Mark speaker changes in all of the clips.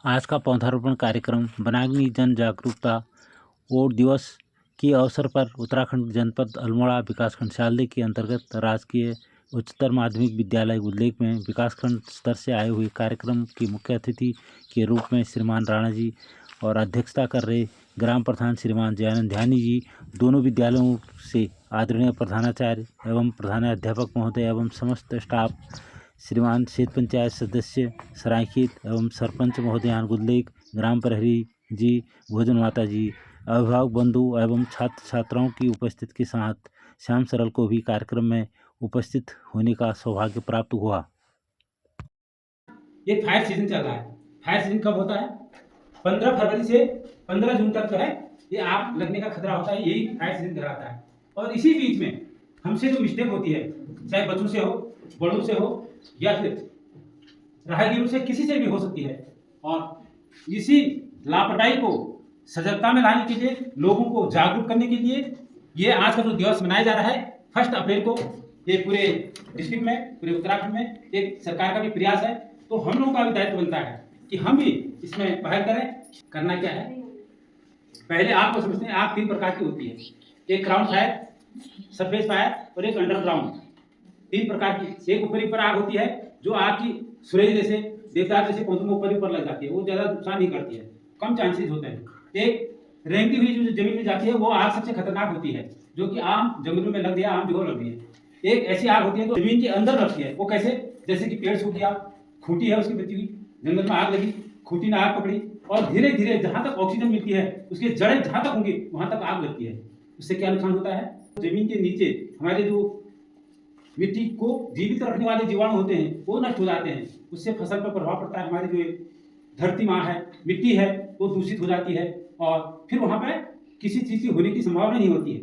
Speaker 1: आज का पौधारोपण कार्यक्रम वनाग्नि जन जागरूकता और दिवस के अवसर पर उत्तराखंड जनपद अल्मोड़ा विकासखंड शालदी के अंतर्गत राजकीय उच्चतर माध्यमिक विद्यालय गुदलेक में विकासखंड स्तर से आए हुए कार्यक्रम के मुख्य अतिथि के रूप में श्रीमान राणा जी और अध्यक्षता कर रहे ग्राम प्रधान श्रीमान जयानंद ध्यानी जी, दोनों विद्यालयों से आदरणीय प्रधानाचार्य एवं प्रधानाध्यापक महोदय एवं समस्त स्टाफ, श्रीमान क्षेत्र पंचायत सदस्य सरायखेत एवं सरपंच महोदयान गुदलेक, ग्राम प्रहरी जी, भोजन माता जी, अभिभावक बंधु एवं छात्र छात्राओं की उपस्थिति के साथ श्याम सरल को भी कार्यक्रम में उपस्थित होने का सौभाग्य प्राप्त हुआ।
Speaker 2: ये फायर सीजन चल रहा है। फायर सीजन कब होता है? 15 फरवरी से 15 जून तक जो है ये आग लगने का खतरा होता है, यही फायर सीजन कहलाता है। और इसी बीच में हमसे जो मिस्टेक होती है, चाहे बच्चों से हो, बड़ों से हो या फिर राहगीरों से, किसी से भी हो सकती है। और इसी लापरवाही को सजगता में लाने के लिए, लोगों को जागरूक करने के लिए ये आज का जो दिवस मनाया जा रहा है 1 अप्रैल को, ये पूरे डिस्ट्रिक्ट में, पूरे उत्तराखंड में एक सरकार का भी प्रयास है। तो हम लोगों का भी दायित्व बनता है कि हम भी इसमें पहल करें। करना क्या है, पहले आग को समझते हैं। आग 3 प्रकार की होती है, एक ग्राउंड फायर, सरफेस फायर और एक अंडरग्राउंड। 3 प्रकार की। एक ऊपरी पर आग होती है जो आग की सूरज जैसे, देवदार जैसे पौधों में ऊपर ऊपर लग जाती है, वो ज़्यादा नुकसान नहीं करती है, कम चांसेस होते हैं। एक रेंगती हुई जो जमीन में जाती है वो आग सबसे खतरनाक होती है, जो कि आम जंगलों में लग गया, आम जगह लग गई है। एक ऐसी आग होती है जो जमीन के अंदर लगती है। वो कैसे? जैसे कि पेड़ सूख गया, खूंटी है उसकी बची हुई, जंगल में आग लगी, खूंटी ने आग पकड़ी और धीरे धीरे जहां तक ऑक्सीजन मिलती है, उसकी जड़ें जहां तक होंगी वहां तक आग लगती है। उससे क्या नुकसान होता है? जमीन के नीचे हमारे जो मिट्टी को जीवित रखने वाले जीवाणु होते हैं वो नष्ट हो जाते हैं। उससे फसल पर प्रभाव पड़ता है। हमारी जो धरती माँ है, मिट्टी है, वो दूषित हो जाती है और फिर वहां पर किसी चीज की होने की संभावना नहीं होती है।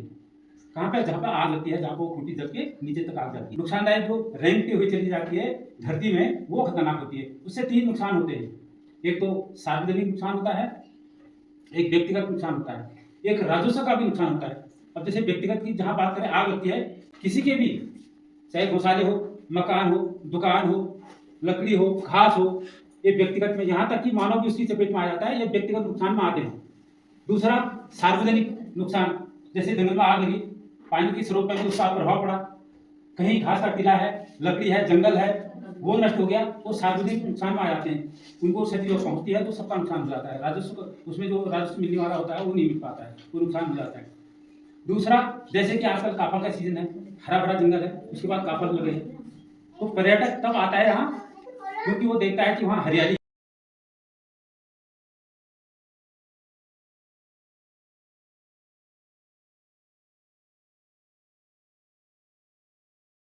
Speaker 2: कहाँ पे? जहाँ पर आग लगती है, जहाँ पर खूंटी जल के नीचे तक आग जाती है। नुकसानदायक जो रेंगते हुए चली जाती है धरती में, वो खतरनाक होती है। उससे 3 नुकसान होते हैं। एक तो सार्वजनिक नुकसान होता है, एक व्यक्तिगत नुकसान होता है, एक राजस्व का भी नुकसान होता है। अब जैसे व्यक्तिगत की जहाँ बात करें, आग लगती है किसी के भी, चाहे गौशाले हो, मकान हो, दुकान हो, लकड़ी हो, घास हो, ये व्यक्तिगत में, यहाँ तक कि मानव भी उसकी चपेट में आ जाता है, ये व्यक्तिगत नुकसान में आते हैं। दूसरा सार्वजनिक नुकसान, जैसे जंगल में आग लगी, पानी के स्रोत पर उसका प्रभाव पड़ा, कहीं घास का टीला है, लकड़ी है, जंगल है, वो नष्ट हो गया, वो सार्वजनिक नुकसान में आ जाते हैं। उनको क्षति जो पहुंचती है तो सबका नुकसान हो जाता है। राजस्व, उसमें जो राजस्व मिलने वाला होता है वो नहीं मिल पाता है, वो नुकसान हो जाता है। दूसरा, जैसे कि आजकल काफल का सीजन है, हरा भरा जंगल है, उसके बाद काफल लगे, तो पर्यटक तब आता है यहाँ क्योंकि वो देखता है कि वहाँ हरियाली